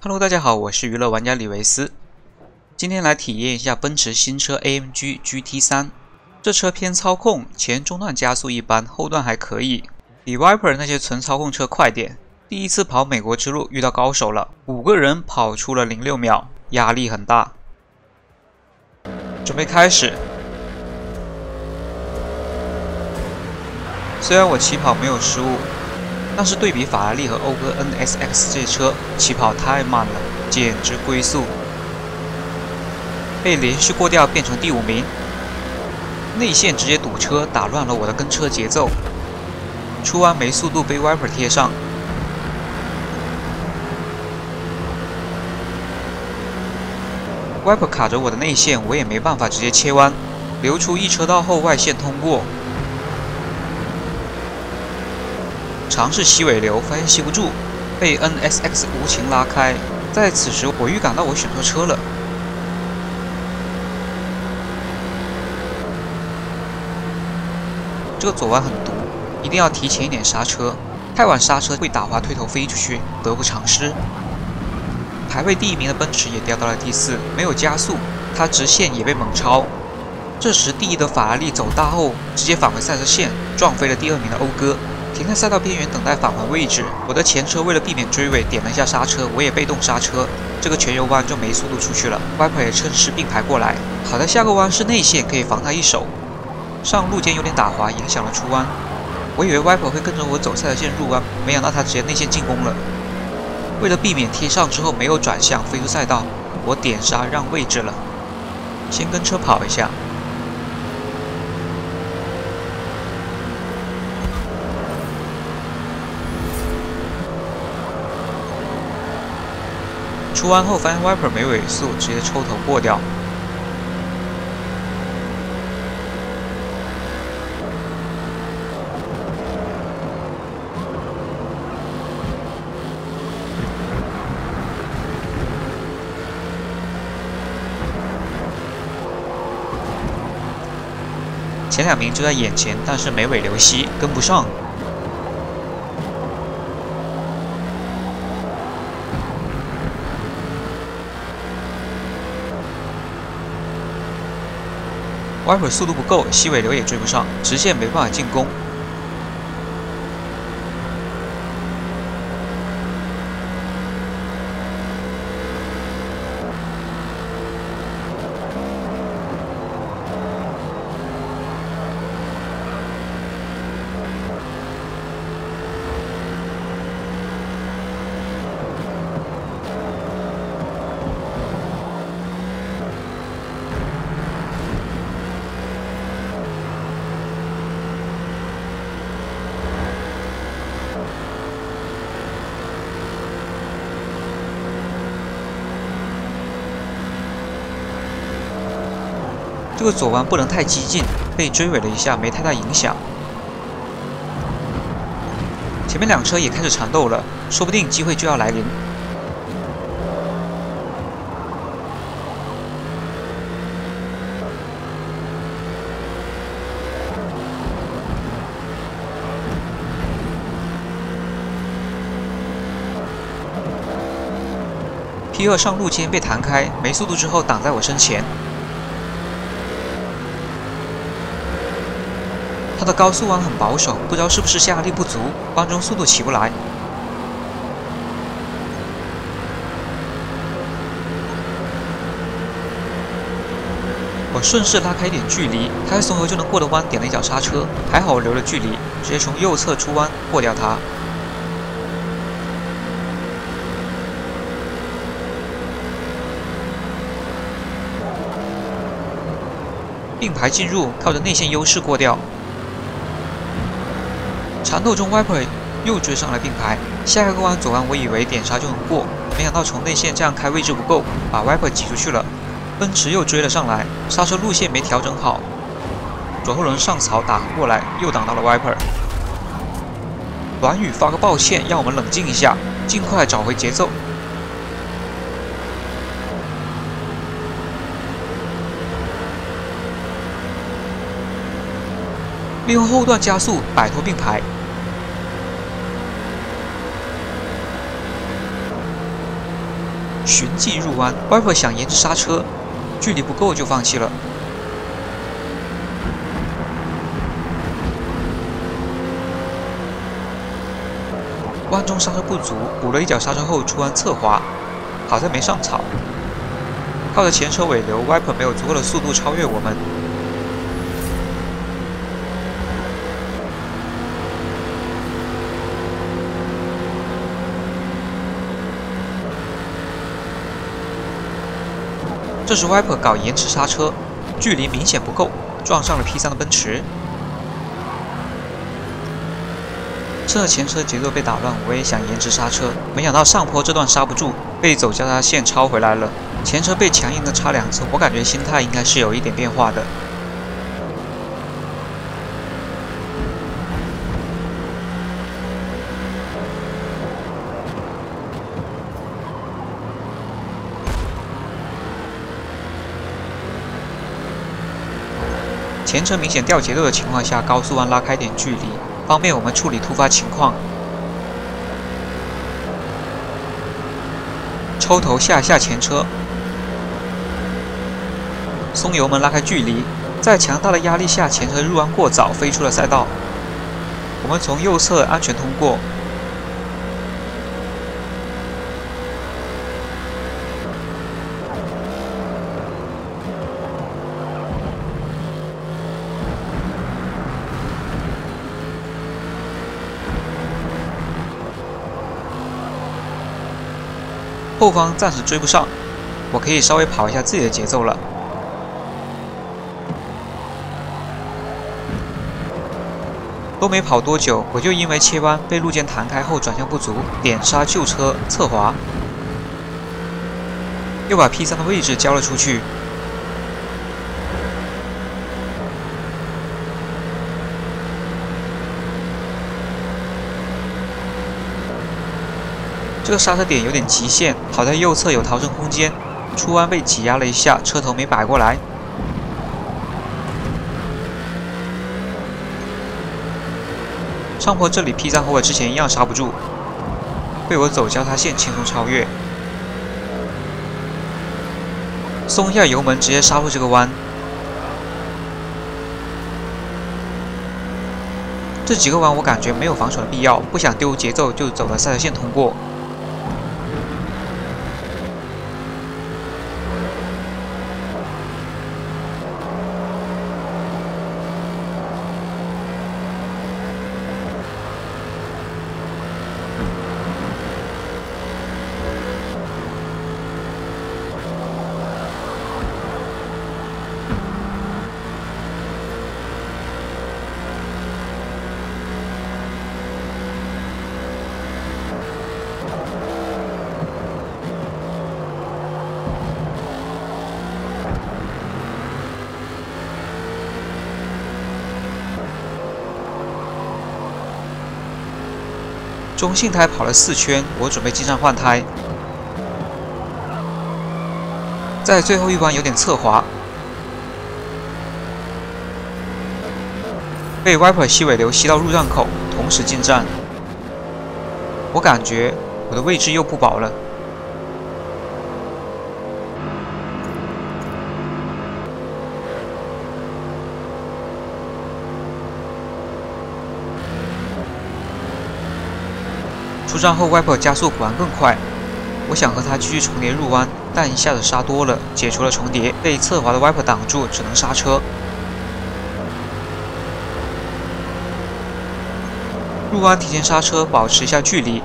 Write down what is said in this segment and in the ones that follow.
Hello， 大家好，我是娱乐玩家李维斯。今天来体验一下奔驰新车 AMG GT3。这车偏操控，前中段加速一般，后段还可以，比 Viper 那些纯操控车快点。第一次跑美国之路遇到高手了，5个人跑出了06秒，压力很大。准备开始。虽然我起跑没有失误，但是对比法拉利和讴歌 NSX 这些车，起跑太慢了，简直龟速。被连续过掉变成第5名，内线直接堵车，打乱了我的跟车节奏。出弯没速度，被 Viper 贴上。Viper 卡着我的内线，我也没办法直接切弯，留出1车道后外线通过。尝试吸尾流，发现吸不住，被 NSX 无情拉开。在此时，我预感到我选错车了。这个左弯很毒，一定要提前一点刹车，太晚刹车会打滑推头飞出去，得不偿失。排位第1名的奔驰也掉到了第4，没有加速，它直线也被猛超。这时第1的法拉利走大后，直接返回赛车线，撞飞了第2名的讴歌。停在赛道边缘等待返回位置，我的前车为了避免追尾，点了一下刹车，我也被动刹车，这个全油弯就没速度出去了。Viper 也趁势并排过来，好在下个弯是内线，可以防他一手。上路肩有点打滑，影响了出弯。我以为 Viper 会跟着我走赛车线入弯，没想到他直接内线进攻了。为了避免贴上之后没有转向飞出赛道，我点刹让位置了，先跟车跑一下。出弯后发现 Viper 没尾速，直接抽头过掉。前2名就在眼前，但是没尾流吸，跟不上。Viper 速度不够，吸尾流也追不上，直线没办法进攻。这个左弯不能太激进，被追尾了一下，没太大影响。前面2车也开始缠斗了，说不定机会就要来临。P2 上路肩被弹开，没速度之后挡在我身前。他的高速弯很保守，不知道是不是下压力不足，弯中速度起不来。我顺势拉开一点距离，开松油就能过的弯，点了一脚刹车，还好我留了距离，直接从右侧出弯过掉他。并排进入，靠着内线优势过掉。缠斗中 ，Viper 又追上来并排，下一个弯左弯我以为点刹就能过，没想到从内线这样开位置不够，把 Viper 挤出去了。奔驰又追了上来，刹车路线没调整好，左后轮上槽打过来，又挡到了 Viper。短语发个抱歉，让我们冷静一下，尽快找回节奏。利用后段加速摆脱并排。循迹入弯 ，Viper 想延迟刹车，距离不够就放弃了。弯中刹车不足，补了一脚刹车后出弯侧滑，好在没上草。靠着前车尾流 ，Viper 没有足够的速度超越我们。这时 Viper 搞延迟刹车，距离明显不够，撞上了 P3 的奔驰。趁着前车节奏被打乱，我也想延迟刹车，没想到上坡这段刹不住，被走交叉线超回来了。前车被强硬的插2次，我感觉心态应该是有一点变化的。前车明显掉节奏的情况下，高速弯拉开点距离，方便我们处理突发情况。抽头下前车，松油门拉开距离，在强大的压力下，前车入弯过早，飞出了赛道。我们从右侧安全通过。后方暂时追不上，我可以稍微跑一下自己的节奏了。都没跑多久，我就因为切弯被路肩弹开后转向不足，点刹旧车侧滑，又把 P3 的位置交了出去。这个刹车点有点极限，好在右侧有逃生空间，出弯被挤压了一下，车头没摆过来。上坡这里 P3 和我之前一样刹不住，被我走交叉线轻松超越。松一下油门，直接刹住这个弯。这几个弯我感觉没有防守的必要，不想丢节奏就走了赛车线通过。中性胎跑了4圈，我准备进站换胎。在最后一弯有点侧滑，被 Viper 吸尾流吸到入站口，同时进站。我感觉我的位置又不保了。出站后 ，Viper 加速果然更快。我想和他继续重叠入弯，但一下子刹多了，解除了重叠，被侧滑的 Viper 挡住，只能刹车。入弯提前刹车，保持一下距离。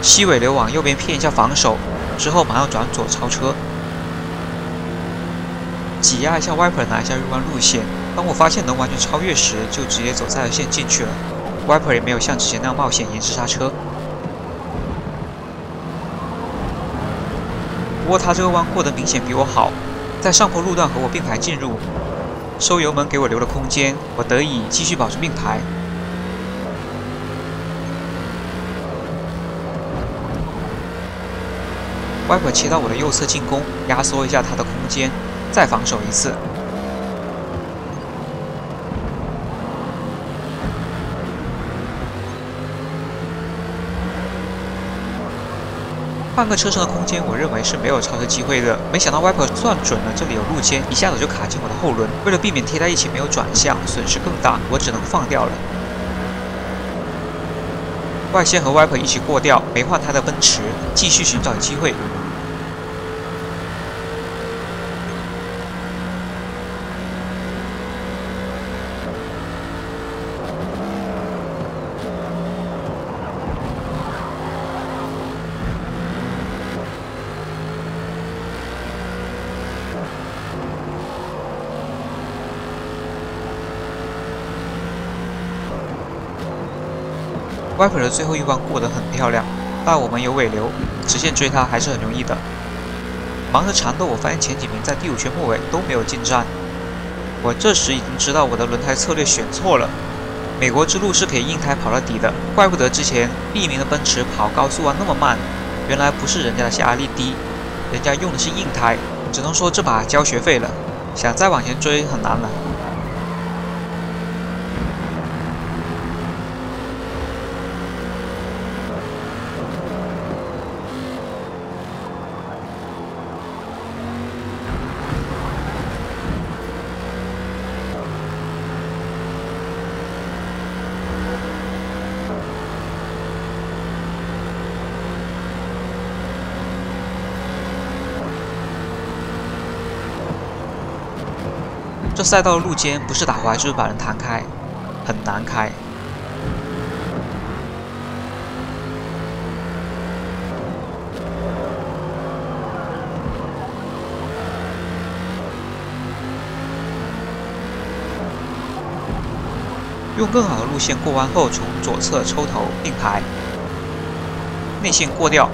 吸尾流往右边偏一下防守，之后马上转左超车。挤压一下 Viper 拿一下入弯路线，当我发现能完全超越时，就直接走赛车线进去了。Viper 也没有像之前那样冒险延迟刹车。不过他这个弯过得明显比我好，在上坡路段和我并排进入，收油门给我留了空间，我得以继续保持并排。Viper 切到我的右侧进攻，压缩一下他的空间。再防守一次，半个车身的空间，我认为是没有超车机会的。没想到 Viper 算准了这里有路肩，一下子就卡进我的后轮。为了避免贴在一起没有转向，损失更大，我只能放掉了。外线和 Viper 一起过掉，没换胎的奔驰继续寻找机会。Viper 的最后一关过得很漂亮，但我们有尾流，直线追他还是很容易的。忙着缠斗，我发现前几名在第5圈末尾都没有进站。我这时已经知道我的轮胎策略选错了。美国之路是可以硬胎跑到底的，怪不得之前第1名的奔驰跑高速弯那么慢，原来不是人家的下压力低，人家用的是硬胎。只能说这把交学费了，想再往前追很难了。这赛道的路肩不是打滑就是把人弹开，很难开。用更好的路线过弯后，从左侧抽头并排，内线过掉。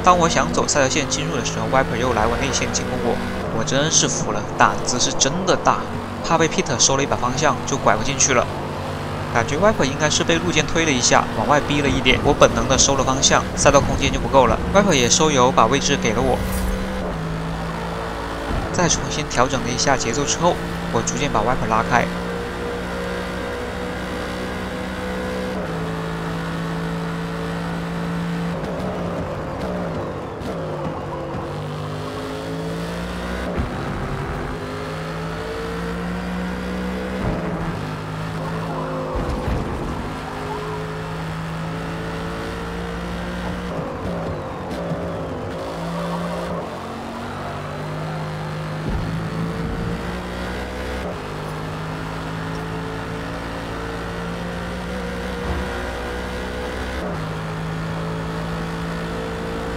当我想走赛道线进入的时候 ，Viper 又来我内线进攻我真是服了，胆子是真的大，怕被 Peter 收了一把方向就拐不进去了。感觉 Viper 应该是被路肩推了一下，往外逼了一点，我本能的收了方向，赛道空间就不够了。Viper 也收油，把位置给了我。再重新调整了一下节奏之后，我逐渐把 Viper 拉开。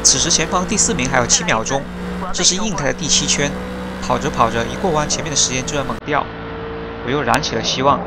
此时前方第4名还有7秒钟，这是硬胎的第7圈。跑着跑着，一过弯，前面的时间就要猛掉，我又燃起了希望。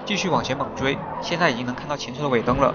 继续往前猛追，现在已经能看到前车的尾灯了。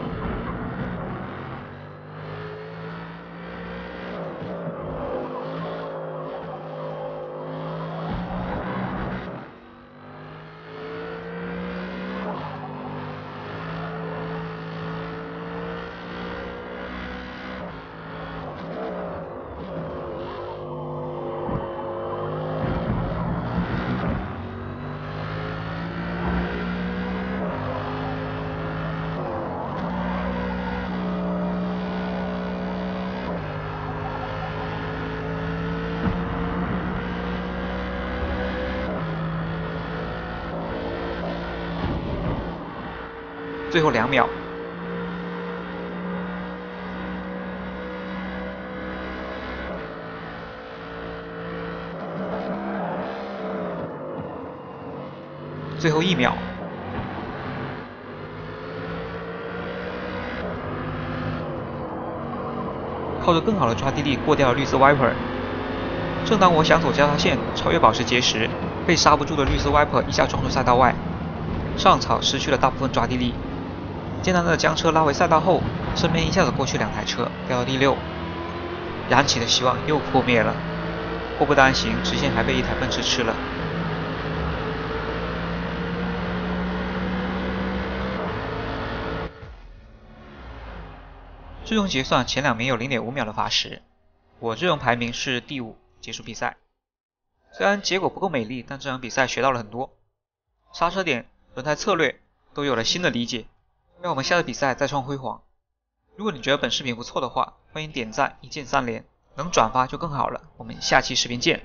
最后2秒，最后1秒，靠着更好的抓地力过掉了绿色 Viper。正当我想走交叉线超越保时捷时，被刹不住的绿色 Viper一下撞出赛道外。上草失去了大部分抓地力。艰难的将车拉回赛道后，身边一下子过去2台车，掉到第6，燃起的希望又破灭了。祸不单行，直线还被一台奔驰吃了。最终结算，前2名有 0.5 秒的罚时，我最终排名是第5，结束比赛。虽然结果不够美丽，但这场比赛学到了很多，刹车点、轮胎策略都有了新的理解，让我们下次比赛再创辉煌。如果你觉得本视频不错的话，欢迎点赞，一键3连，能转发就更好了。我们下期视频见。